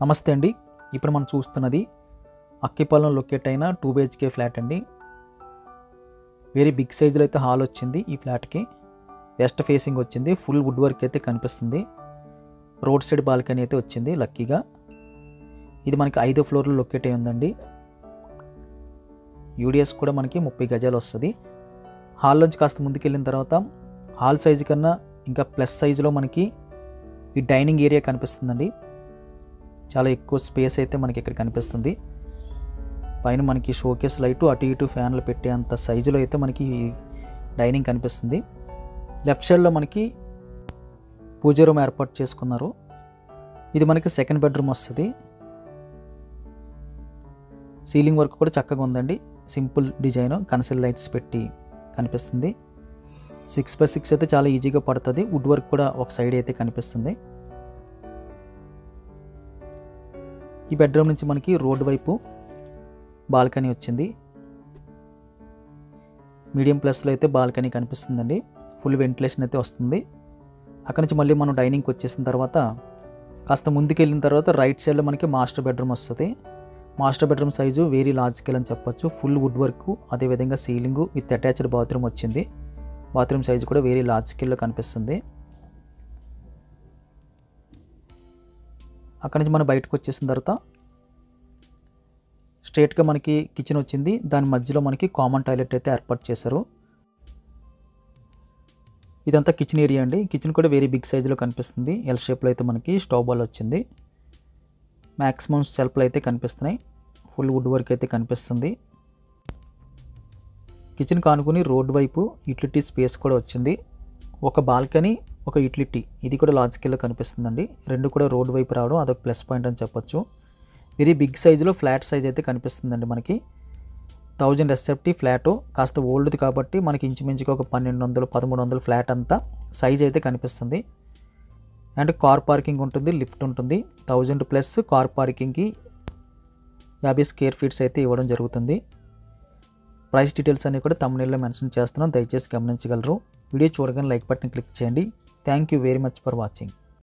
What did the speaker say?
నమస్తే అండి. ఇప్పుడు మనం చూస్తున్నది అక్కిపాలెం లొకేట్ అయిన 2 BHK ఫ్లాట్ అండి. వెరీ బిగ్ సైజులో అయితే హాల్ వచ్చింది. ఈ ఫ్లాట్కి వెస్ట్ ఫేసింగ్ వచ్చింది. ఫుల్ వుడ్ వర్క్ అయితే కనిపిస్తుంది. రోడ్ సైడ్ బాల్కనీ అయితే వచ్చింది లక్కీగా. ఇది మనకి 5వ ఫ్లోర్లో లొకేట్ అయి ఉందండి. యూడిఎస్ కూడా మనకి 30 గజాలు వస్తుంది. హాల్లోంచి కాస్త ముందుకు వెళ్ళిన తర్వాత హాల్ సైజు కన్నా ఇంకా ప్లస్ సైజులో మనకి ఈ డైనింగ్ ఏరియా కనిపిస్తుందండి. చాలా ఎక్కువ స్పేస్ అయితే మనకి ఇక్కడ కనిపిస్తుంది. పైన మనకి షోకేస్ లైటు అటు ఇటు ఫ్యాన్లు పెట్టేంత సైజులో అయితే మనకి డైనింగ్ కనిపిస్తుంది. లెఫ్ట్ సైడ్లో మనకి పూజ రూమ్ ఏర్పాటు చేసుకున్నారు. ఇది మనకి సెకండ్ బెడ్రూమ్ వస్తుంది. సీలింగ్ వర్క్ కూడా చక్కగా ఉందండి. సింపుల్ డిజైన్ కన్సిల్ లైట్స్ పెట్టి కనిపిస్తుంది. 6x6 అయితే చాలా ఈజీగా పడుతుంది. వుడ్ వర్క్ కూడా ఒక సైడ్ అయితే కనిపిస్తుంది. ఈ బెడ్రూమ్ నుంచి మనకి రోడ్ వైపు బాల్కనీ వచ్చింది. మీడియం ప్లస్లో అయితే బాల్కనీ కనిపిస్తుందండి. ఫుల్ వెంటిలేషన్ అయితే వస్తుంది. అక్కడ నుంచి మళ్ళీ మనం డైనింగ్కి వచ్చేసిన తర్వాత కాస్త ముందుకు వెళ్ళిన తర్వాత రైట్ సైడ్లో మనకి మాస్టర్ బెడ్రూమ్ వస్తుంది. Master bedroom size very large scale అని చెప్పొచ్చు. ఫుల్ వుడ్ వర్క్, అదేవిధంగా సీలింగ్ విత్ అటాచ్డ్ బాత్రూమ్ వచ్చింది. బాత్రూమ్ సైజు కూడా వెరీ లార్జ్ స్కేల్లో కనిపిస్తుంది. అక్కడి నుంచి మనం బయటకు వచ్చేసిన తర్వాత స్ట్రైట్గా మనకి కిచెన్ వచ్చింది. దాని మధ్యలో మనకి కామన్ టాయిలెట్ అయితే ఏర్పాటు చేశారు. ఇదంతా కిచెన్ ఏరియా అండి. కిచెన్ కూడా వెరీ బిగ్ సైజులో కనిపిస్తుంది. ఎల్ షేప్లో అయితే మనకి స్టవ్ బాల్ వచ్చింది. మ్యాక్సిమం సెల్ఫ్లు అయితే కనిపిస్తున్నాయి. ఫుల్ వుడ్ వర్క్ అయితే కనిపిస్తుంది. కిచెన్ కానుకొని రోడ్ వైపు యూటిలిటీ స్పేస్ కూడా వచ్చింది. ఒక బాల్కనీ, ఒక యూటిలిటీ, ఇది కూడా లార్జ్ స్కేల్లో కనిపిస్తుందండి. రెండు కూడా రోడ్ వైపు రావడం అదొక ప్లస్ పాయింట్ అని చెప్పొచ్చు. వెరీ బిగ్ సైజులో ఫ్లాట్ సైజ్ అయితే కనిపిస్తుందండి. మనకి 1000 SFT ఫ్లాటు, కాస్త ఓల్డ్ది కాబట్టి మనకి ఇంచుమించుగా ఒక 1200-1300 ఫ్లాట్ అంతా సైజ్ అయితే కనిపిస్తుంది. అండ్ కార్ పార్కింగ్ ఉంటుంది, లిఫ్ట్ ఉంటుంది. 1000+ కార్ పార్కింగ్కి 50 స్క్వేర్ ఫీట్స్ అయితే ఇవ్వడం జరుగుతుంది. ప్రైస్ డీటెయిల్స్ అన్నీ కూడా thumbnailలో మెన్షన్ చేస్తున్నాం, దయచేసి గమనించగలరు. వీడియో చూడగానే లైక్ బటన్ క్లిక్ చేయండి. Thank you very much for watching.